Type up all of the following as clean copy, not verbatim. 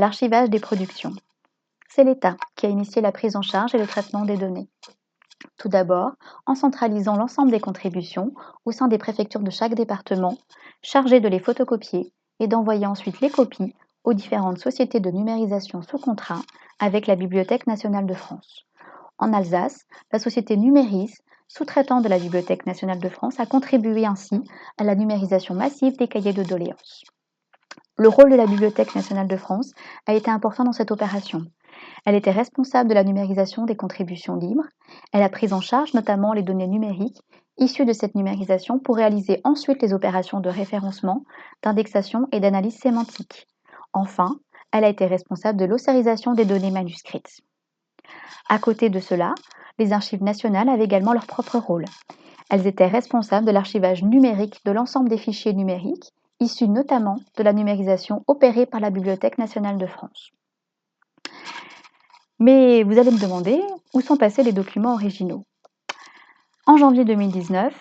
L'archivage des productions. C'est l'État qui a initié la prise en charge et le traitement des données. Tout d'abord, en centralisant l'ensemble des contributions au sein des préfectures de chaque département, chargées de les photocopier et d'envoyer ensuite les copies aux différentes sociétés de numérisation sous contrat avec la Bibliothèque nationale de France. En Alsace, la société Numéris, sous-traitant de la Bibliothèque nationale de France, a contribué ainsi à la numérisation massive des cahiers de doléances. Le rôle de la Bibliothèque nationale de France a été important dans cette opération. Elle était responsable de la numérisation des contributions libres. Elle a pris en charge notamment les données numériques issues de cette numérisation pour réaliser ensuite les opérations de référencement, d'indexation et d'analyse sémantique. Enfin, elle a été responsable de l'ossarisation des données manuscrites. À côté de cela, les archives nationales avaient également leur propre rôle. Elles étaient responsables de l'archivage numérique de l'ensemble des fichiers numériques, issus notamment de la numérisation opérée par la Bibliothèque nationale de France. Mais vous allez me demander, où sont passés les documents originaux? En janvier 2019,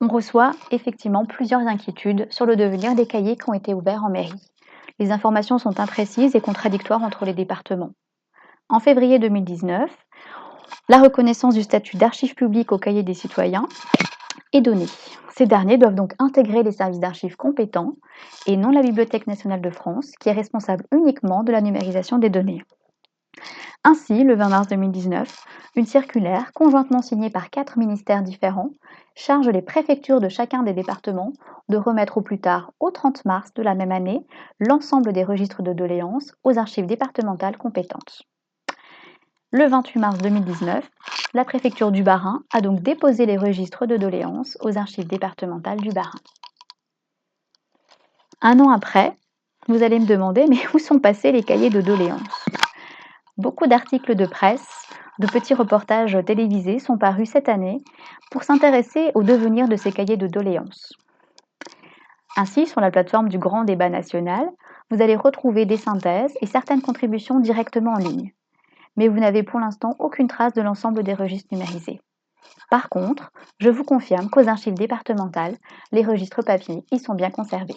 on reçoit effectivement plusieurs inquiétudes sur le devenir des cahiers qui ont été ouverts en mairie. Les informations sont imprécises et contradictoires entre les départements. En février 2019, la reconnaissance du statut d'archive publique au cahier des citoyens est donnée. Ces derniers doivent donc intégrer les services d'archives compétents et non la Bibliothèque nationale de France, qui est responsable uniquement de la numérisation des données. Ainsi, le 20 mars 2019, une circulaire, conjointement signée par 4 ministères différents, charge les préfectures de chacun des départements de remettre au plus tard au 30 mars de la même année l'ensemble des registres de doléances aux archives départementales compétentes. Le 28 mars 2019, la préfecture du Bas-Rhin a donc déposé les registres de doléances aux archives départementales du Bas-Rhin. Un an après, vous allez me demander, mais où sont passés les cahiers de doléances? Beaucoup d'articles de presse, de petits reportages télévisés sont parus cette année pour s'intéresser au devenir de ces cahiers de doléances. Ainsi, sur la plateforme du Grand Débat National, vous allez retrouver des synthèses et certaines contributions directement en ligne. Mais vous n'avez pour l'instant aucune trace de l'ensemble des registres numérisés. Par contre, je vous confirme qu'aux archives départementales, les registres papier y sont bien conservés.